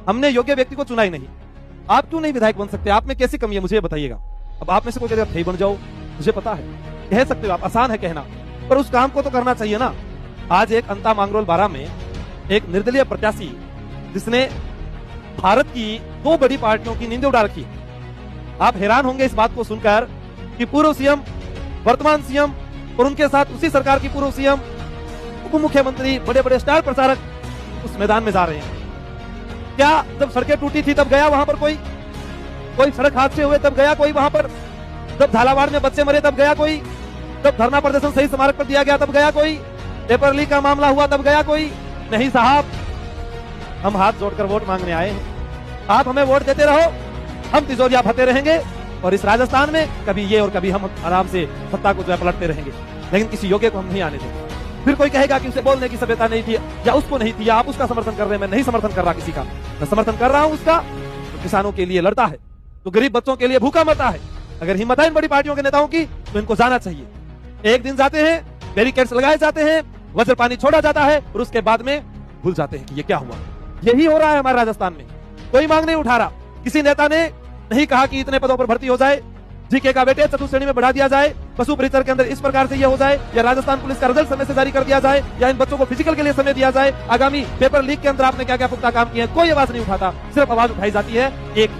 हमने योग्य व्यक्ति को चुना ही नहीं। आप क्यों नहीं विधायक बन सकते? आप में कैसी कमी है मुझे बताइएगा। अब आप में से कोई कहेगा थे बन जाओ, मुझे पता है, कह सकते हो आप, आसान है कहना, पर उस काम को तो करना चाहिए ना। आज एक अंता मांगरोल बारा में एक निर्दलीय प्रत्याशी जिसने भारत की 2 बड़ी पार्टियों की नींद उड़ा रखी। आप हैरान होंगे इस बात को सुनकर कि पूर्व सीएम, वर्तमान सीएम और उनके साथ उसी सरकार की पूर्व सीएम, उप मुख्यमंत्री, बड़े बड़े स्टार प्रचारक उस मैदान में जा रहे हैं। क्या जब सड़कें टूटी थी तब गया वहां पर कोई सड़क हादसे हुए तब गया कोई वहां पर? जब झालावाड़ में बच्चे मरे तब गया कोई? जब धरना प्रदर्शन सही स्मारक पर दिया गया तब गया कोई? पेपर लीक का मामला हुआ तब गया कोई? नहीं साहब, हम हाथ जोड़कर वोट मांगने आए हैं। आप हमें वोट देते रहो, हम तिजोरियां भरते रहेंगे और इस राजस्थान में कभी ये और कभी हम आराम से सत्ता को जो है पलटते रहेंगे, लेकिन किसी योग्य को हम नहीं आने देंगे। फिर कोई कहेगा कि उसे बोलने की सभ्यता नहीं थी या उसको नहीं थी या आप उसका समर्थन कर रहे हैं। मैं नहीं समर्थन कर रहा किसी का, मैं समर्थन कर रहा हूं उसका जो किसानों के लिए लड़ता है, जो गरीब बच्चों के लिए भूखा मरता है। अगर हिम्मत है इन बड़ी पार्टियों के नेताओं की तो इनको जाना चाहिए। एक दिन जाते हैं, बैरिकेड्स लगाए जाते हैं, वज्र पानी छोड़ा जाता है और उसके बाद में भूल जाते हैं कि ये क्या हुआ। यही हो रहा है हमारे राजस्थान में। कोई मांग नहीं उठा रहा। किसी नेता ने नहीं कहा कि इतने पदों पर भर्ती हो जाए, जीके का वेटेज 4 श्रेणी में बढ़ा दिया जाए, पशु परिसर के अंदर इस प्रकार से ये हो जाए, या राजस्थान पुलिस का रिजल्ट समय से जारी कर दिया जाए, या इन बच्चों को फिजिकल के लिए समय दिया जाए। आगामी पेपर लीक के अंदर आपने क्या क्या पुख्ता काम किए, कोई आवाज नहीं उठाता। सिर्फ आवाज उठाई जाती है एक,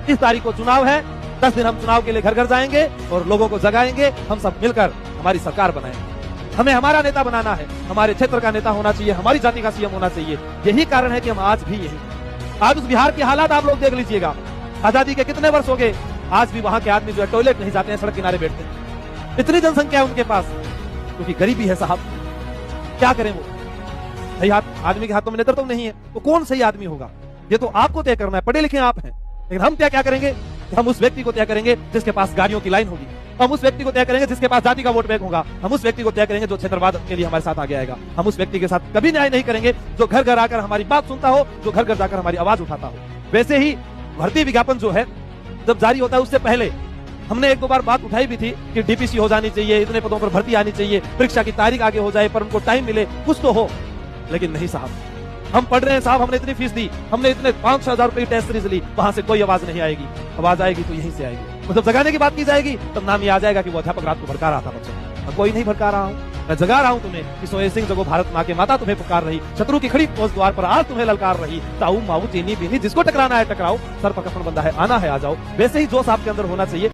इस तारीख को चुनाव है, 10 दिन हम चुनाव के लिए घर घर जाएंगे और लोगों को जगाएंगे। हम सब मिलकर हमारी सरकार बनाएंगे। हमें हमारा नेता बनाना है, हमारे क्षेत्र का नेता होना चाहिए, हमारी जाति का सीएम होना चाहिए। यही कारण है कि हम आज भी यही। आज उस बिहार के हालात आप लोग देख लीजिएगा। आजादी के कितने वर्ष हो गए, आज भी वहां के आदमी जो है टॉयलेट नहीं जाते हैं, सड़क किनारे बैठते हैं। इतनी जनसंख्या है उनके पास, क्योंकि गरीबी है साहब। क्या करें वो? सही आदमी के हाथों में नेतृत्व नहीं है तो कौन सही आदमी होगा? ये तो आपको तय करना है। पढ़े लिखे आप हैं, लेकिन हम क्या करेंगे? हम उस व्यक्ति को तय करेंगे जिसके पास गाड़ियों की लाइन होगी। हम उस व्यक्ति को तय करेंगे जिसके पास जाति का वोट बैंक होगा। हम उस व्यक्ति को तय करेंगे जो क्षेत्रवाद के लिए हमारे साथ आगे आएगा। हम उस व्यक्ति के साथ कभी न्याय नहीं करेंगे जो घर घर आकर हमारी बात सुनता हो, जो घर घर जाकर हमारी आवाज उठाता हो। वैसे ही भर्ती विज्ञापन जो है जब जारी होता है उससे पहले हमने 1-2 बार बात उठाई भी थी कि डीपीसी हो जानी चाहिए, इतने पदों पर भर्ती आनी चाहिए, परीक्षा की तारीख आगे हो जाए, पर उनको टाइम मिले, कुछ तो हो। लेकिन नहीं साहब, हम पढ़ रहे हैं साहब, हमने इतनी फीस दी, हमने इतने 500 हजार रुपए की टेस्ट सीरीज ली, वहां से कोई आवाज नहीं आएगी। आवाज आएगी तो यहीं से आएगी। मतलब जगाने की बात की जाएगी तब नाम ये आ जाएगा कि वो अध्यापक रात को भड़का रहा था बच्चों। मैं कोई नहीं भड़का रहा हूँ, मैं जगा रहा हूँ तुम्हें कि सोए सिंह जगो भारत माँ के माता तुम्हें पुकार रही, शत्रु की खड़ी फौज द्वार पर आज तुम्हें ललकार रही। ताऊ माऊ चीनी बीनी जिसको टकराना है टकराओ, सर पर कफन बंधा है आना है आ जाओ। वैसे ही जोश आपके अंदर होना चाहिए।